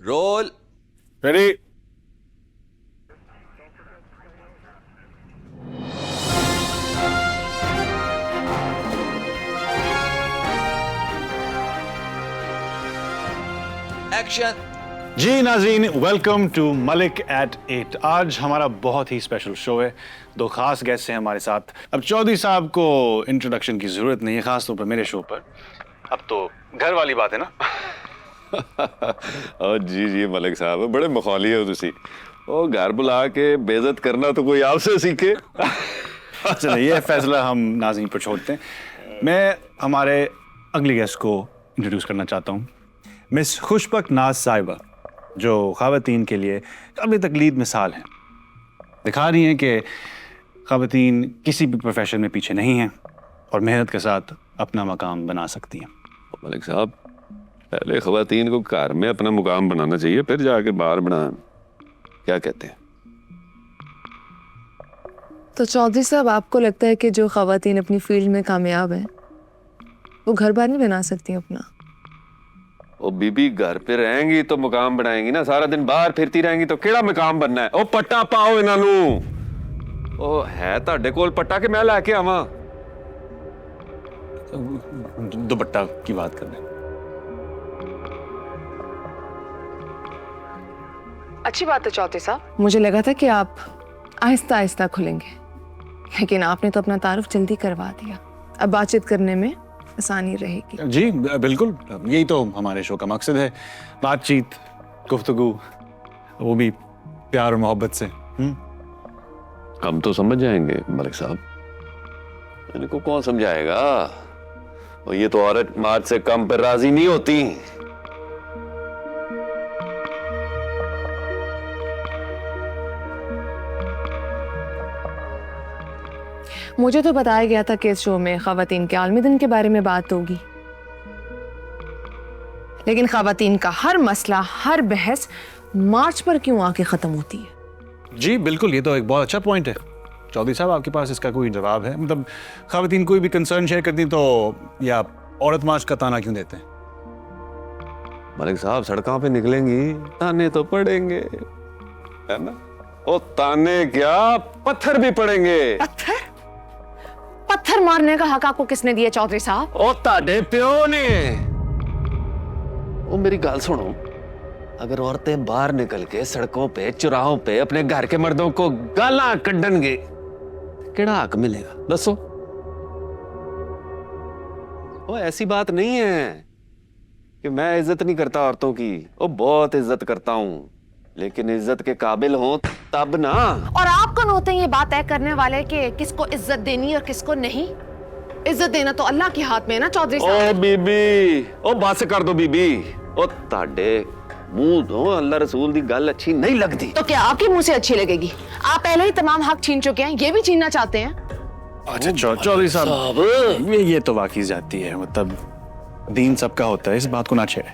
Role. Ready. Action. जी नाज़रीन, welcome to Malik eight 8। आज हमारा बहुत ही स्पेशल शो है। दो खास गेस्ट हैं हमारे साथ। अब चौधरी साहब को इंट्रोडक्शन की जरूरत नहीं है, खास तौर पर मेरे शो पर। अब तो घर वाली बात है ना। जी जी मलिक साहब बड़े मखौली हो तुसी। ओ घर बुला के बेइज्जत करना तो कोई आपसे सीखे। चलिए ये फैसला हम नाज़रीन पर छोड़ते हैं। मैं हमारे अगली गेस्ट को इंट्रोड्यूस करना चाहता हूँ, मिस खुशबक नाज साहिबा, जो ख़वातीन के लिए काबिल तकलीद मिसाल हैं। दिखा रही हैं कि ख़वातीन किसी भी प्रोफेशन में पीछे नहीं हैं और मेहनत के साथ अपना मकाम बना सकती हैं। मलिक साहब पहले ख़वातीन को घर में अपना मुकाम बनाना चाहिए, फिर जाके बाहर बनाएं। क्या कहते हैं? तो चौधरी साहब, आपको लगता है कि जो ख़वातीन अपनी फील्ड में कामयाब हैं वो घर बार नहीं बना सकती अपना? ओ बीबी घर पे रहेंगी तो मुकाम बनाएंगी ना, सारा दिन बाहर फिरती रहेंगी तो केड़ा मुकाम बनना है? ओ पट्टा पाओ इन्हां नू। ओ है तुहाडे कोल पट्टा के मैं लेके आवां? दुपट्टा की बात कर रहे हैं। अच्छी बात है चौधरी साहब। मुझे लगा था कि आप आहिस्ता आहिस्ता खुलेंगे, लेकिन आपने तो अपना तारुफ जल्दी करवा दिया। अब बातचीत करने में आसानी रहेगी। जी बिल्कुल, यही तो हमारे शो का मकसद है, बातचीत, गुफ्तगू, वो भी प्यार और मोहब्बत से। हम तो समझ जाएंगे मलिक साहब, इनको कौन समझाएगा? और ये तो औरत मर्द से कम पर राजी नहीं होती। मुझे तो बताया गया था कि इस शो में ख़वातीन के आलमी दिन के बारे में बात होगी, लेकिन ख़वातीन का हर मसला, हर बहस मार्च पर क्यों आके खत्म होती है? जी बिल्कुल, ये तो एक बहुत अच्छा पॉइंट है। चौधरी साहब, आपके पास इसका कोई जवाब है? मतलब ख़वातीन कोई भी कंसर्न शेयर करती तो या औरत मार्च का ताना क्यों देते हैं? मलिक साहब सड़कों पे निकलेंगी ताने तो पड़ेंगे, है ना? ओ ताने क्या, पत्थर भी पड़ेंगे। पत्थर? पत्थर मारने का हक आपको किसने दिया चौधरी साहब? ओ ताडे प्यो ने। ओ मेरी गल सुनो, अगर औरतें बाहर निकल के सड़कों पे, चौराहों पे अपने घर के मर्दों को गालां कड्डनगे, केड़ा हक मिलेगा दसो? ओ ऐसी बात नहीं है कि मैं इज्जत नहीं करता औरतों की। ओ बहुत इज्जत करता हूं, लेकिन इज्जत के काबिल हो तब ना। और आप कौन होते हैं ये बात तय करने वाले कि किसको इज्जत देनी और किसको नहीं? इज्जत देना तो अल्लाह के हाथ में है ना चौधरी साहब। ओ बीबी, ओ बस कर दो बीबी। ओ ताडे मुंह दो अल्लाह रसूल दी गल अच्छी नहीं लगती। तो क्या आपके मुंह से अच्छी लगेगी? आप पहले ही तमाम हक छीन चुके हैं, ये भी छीनना चाहते हैं? अच्छा चौधरी साहब, ये तो वाकई जाती है। मतलब दीन सबका होता है, इस बात को ना छेड़े।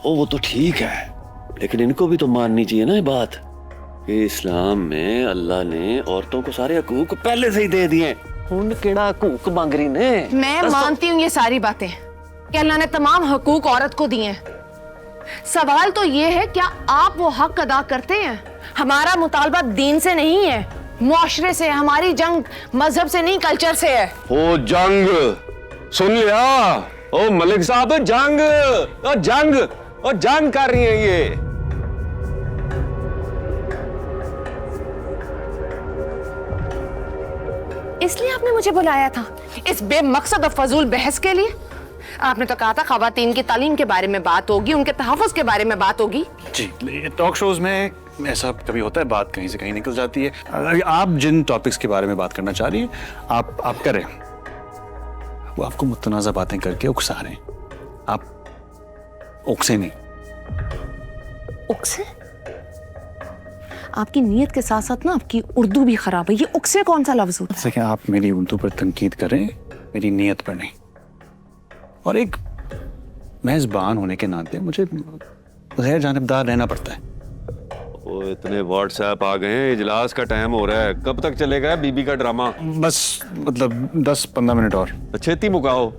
ओ वो तो ठीक है, लेकिन इनको भी तो माननी चाहिए ना ये बात कि इस्लाम में अल्लाह ने औरतों को सारे हकूक पहले से ही दे दिए। हुन केड़ा हकूक मांग रही ने? मैं मानती हूँ ये सारी बातें कि अल्लाह ने तमाम हकूक औरत को दिए हैं। सवाल तो ये है, क्या आप वो हक अदा करते हैं? हमारा मुतालबा दीन से नहीं है, मुआशरे से। हमारी जंग मजहब से नहीं, कल्चर से है। ओ जंग सुन लिया? ओ मलिक साहब जंग, ओ जंग, ओ जंग कर रही है ये। इसलिए आपने मुझे बुलाया था इस बेमकसद और फजूल बहस के लिए? आपने तो कहा था ख़वातीन की तालीम के बारे में बात होगी, उनके तहफ़्फ़ुज़ के बारे में बात होगी। जी टॉक शोज में ऐसा कभी होता है, बात कहीं से कहीं निकल जाती है। अगर आप जिन टॉपिक्स के बारे में बात करना चाह रही हैं आप करें। वो आपको मुतनाज़ा बातें करके उकसा रहे हैं, आप उकसे नहीं। उकसे? आपकी नीयत के साथ साथ ना आपकी उर्दू भी खराब है। ये उकसे कौन सा लफ्ज होता है? जैसे कि आप मेरी उर्दू पर तनकीद करें, मेरी नीयत पर नहीं। और एक मेज़बान होने के नाते मुझे गैर जानिबदार रहना पड़ता है। ओ इतने व्हाट्सएप आ गए हैं, इजलास का टाइम हो रहा है। कब तक चलेगा बीबी का ड्रामा? बस मतलब 10-15 मिनट और। छेती मुकाओ।